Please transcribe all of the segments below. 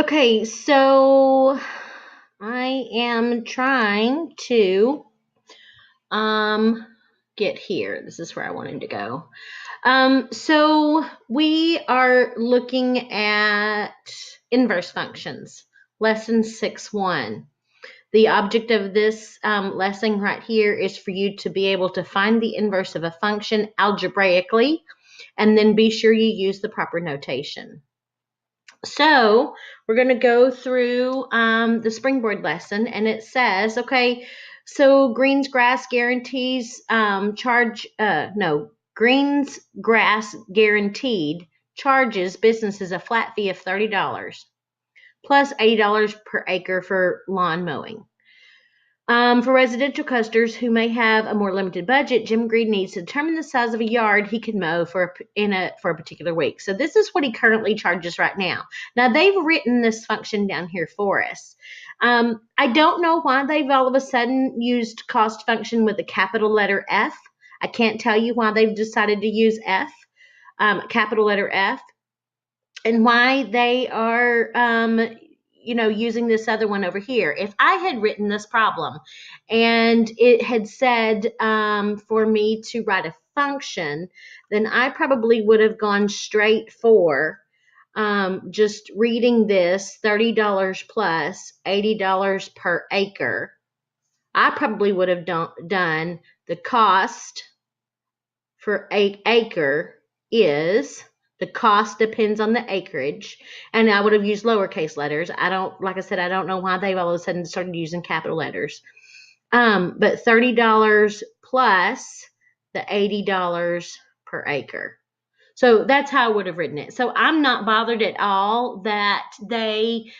Okay, so I am trying to get here. This is where I wanted to go. So we are looking at inverse functions, lesson 6-1. The object of this lesson right here is for you to be able to find the inverse of a function algebraically, and then be sure you use the proper notation. So we're going to go through the springboard lesson, and it says, okay, so Green's Grass guarantees Green's Grass Guaranteed charges businesses a flat fee of $30 plus $80 per acre for lawn mowing. For residential customers who may have a more limited budget, Jim Green needs to determine the size of a yard he can mow for a particular week. So this is what he currently charges right now. Now they've written this function down here for us. I don't know why they've all of a sudden used cost function with a capital letter F. I can't tell you why they've decided to use F, capital letter F, and why they are using this other one over here. If I had written this problem and it had said for me to write a function, then I probably would have gone straight for just reading this $30 plus $80 per acre. I probably would have done the cost for an acre is, the cost depends on the acreage, and I would have used lowercase letters. Like I said, I don't know why they've all of a sudden started using capital letters. But $30 plus the $80 per acre. So that's how I would have written it. So I'm not bothered at all that they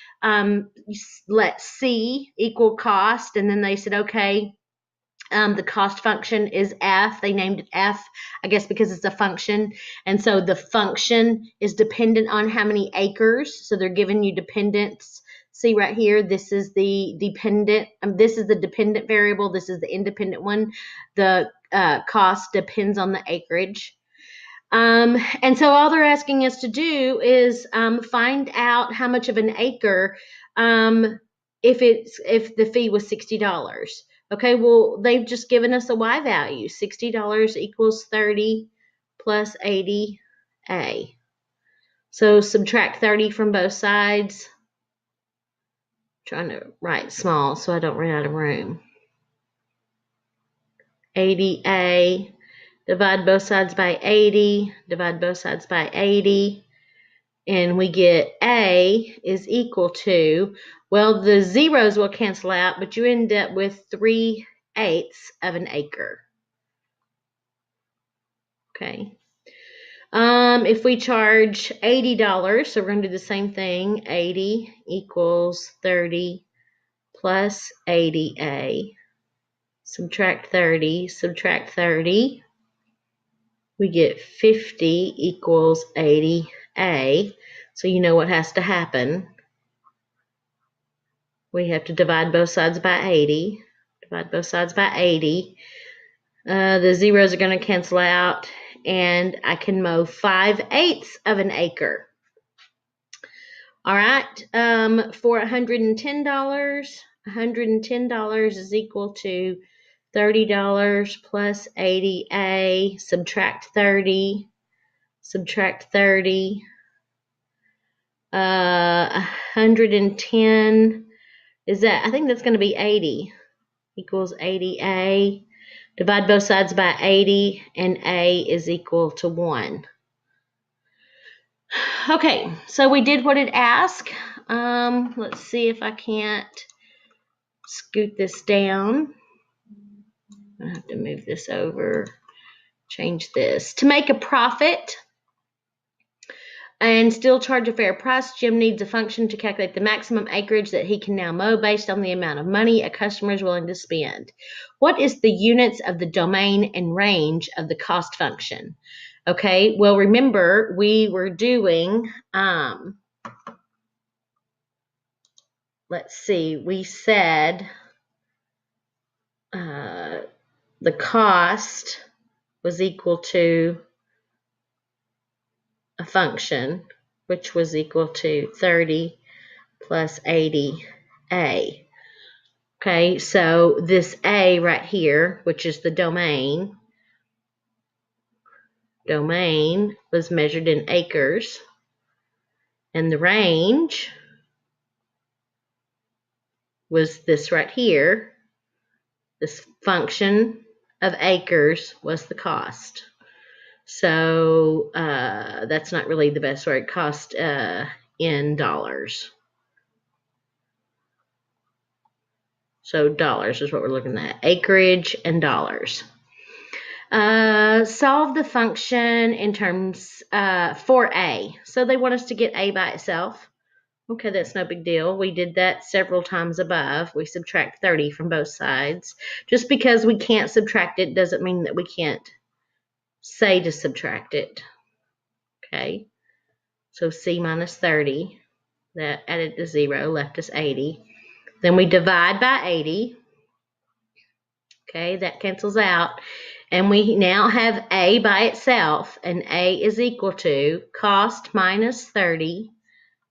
let C equal cost, and then they said, okay, the cost function is F. They named it F, I guess, because it's a function. And so the function is dependent on how many acres. So they're giving you dependents. See right here, this is the dependent. This is the dependent variable. This is the independent one. The cost depends on the acreage. And so all they're asking us to do is find out how much of an acre if the fee was $60. Okay, well, they've just given us a Y value. $60 equals 30 plus 80A. So subtract 30 from both sides. I'm trying to write small so I don't run out of room. 80A. Divide both sides by 80. Divide both sides by 80. And we get A is equal to, well, the zeros will cancel out, but you end up with 3/8 of an acre. Okay. If we charge $80, so we're going to do the same thing. 80 equals 30 plus 80A. Subtract 30, subtract 30. We get 50 equals 80A. So you know what has to happen. We have to divide both sides by 80. Divide both sides by 80. The zeros are going to cancel out, and I can mow 5/8 of an acre. All right. For $110, $110 is equal to $30 plus 80A. Subtract 30. Subtract 30. 110 is that, I think that's going to be 80 equals 80A. Divide both sides by 80, and A is equal to 1. Okay, so we did what it asked. Let's see if I can't scoot this down. I have to move this over, change this. To make a profit and still charge a fair price, Jim needs a function to calculate the maximum acreage that he can now mow based on the amount of money a customer is willing to spend. What is the units of the domain and range of the cost function? Okay, well, remember we were doing, let's see, we said the cost was equal to a function, which was equal to 30 plus 80A. Okay, so this A right here, which is the domain was measured in acres, and the range was this right here. This function of acres was the cost. So that's not really the best word. Cost in dollars. So dollars is what we're looking at. Acreage and dollars. Solve the function in terms for A. So they want us to get A by itself. Okay, that's no big deal. We did that several times above. We subtract 30 from both sides. Just because we can't subtract it doesn't mean that we can't say to subtract it. Okay, so C minus 30, that added to 0, left us 80. Then we divide by 80. Okay, that cancels out. And we now have A by itself, and A is equal to cost minus 30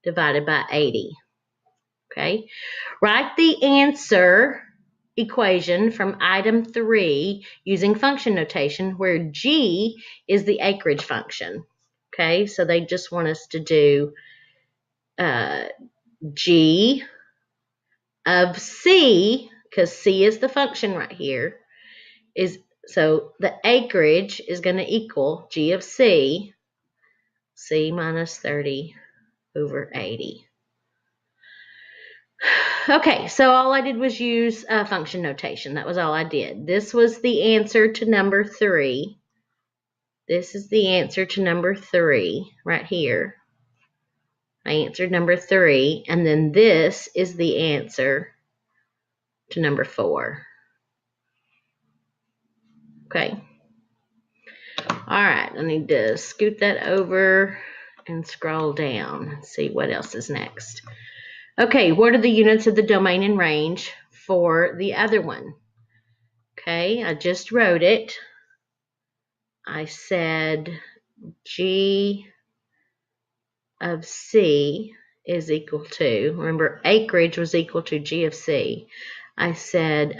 divided by 80. Okay, write the answer equation from item 3 using function notation where G is the acreage function. Okay, so they just want us to do G of C, because C is the function right here, so the acreage is going to equal G of C, C minus 30 over 80. Okay, so all I did was use function notation. That was all I did. This was the answer to number 3. This is the answer to number 3 right here. I answered number 3, and then this is the answer to number 4. Okay. All right, I need to scoot that over and scroll down and see what else is next. Okay, what are the units of the domain and range for the other one? Okay, I just wrote it. I said G of C is equal to, remember acreage was equal to G of C. I said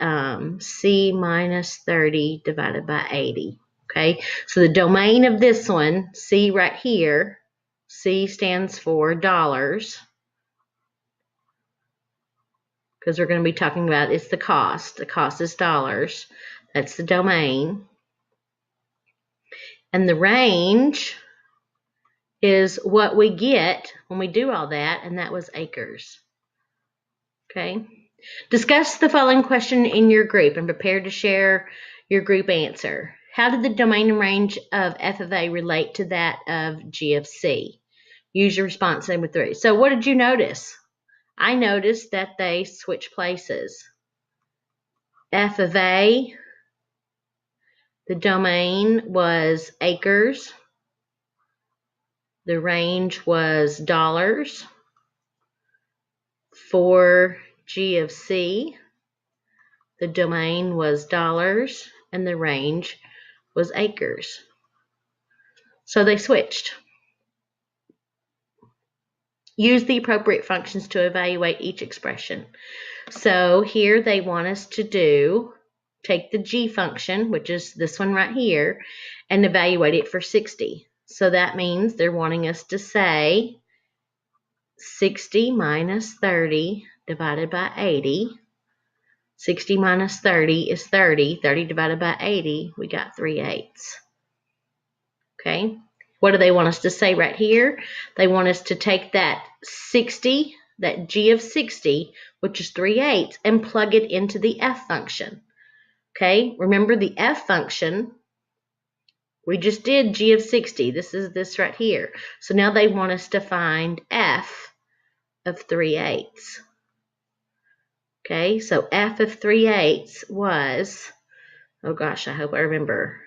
C minus 30 divided by 80. Okay, so the domain of this one, C right here, C stands for dollars, because we're going to be talking about it's the cost. The cost is dollars. That's the domain. And the range is what we get when we do all that, and that was acres. Okay. Discuss the following question in your group and prepare to share your group answer. How did the domain and range of f of a relate to that of g of c? Use your response number 3. So what did you notice? I noticed that they switch places. F of a, the domain was acres. The range was dollars. For G of C, the domain was dollars and the range was acres. So they switched. Use the appropriate functions to evaluate each expression. So here they want us to take the G function, which is this one right here, and evaluate it for 60. So that means they're wanting us to say 60 minus 30 divided by 80. 60 minus 30 is 30. 30 divided by 80, we got 3/8. Okay, what do they want us to say right here? They want us to take that 60, that G of 60, which is 3/8, and plug it into the F function. Okay, remember the F function, we just did G of 60. This is this right here. So now they want us to find F of 3/8. Okay, so F of 3/8 was, oh gosh, I hope I remember.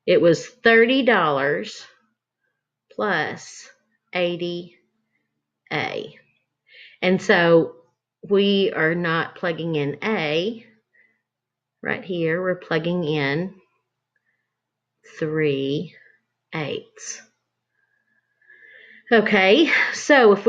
It was $30 plus 80A. And so we are not plugging in A right here. We're plugging in 3/8. Okay, so if we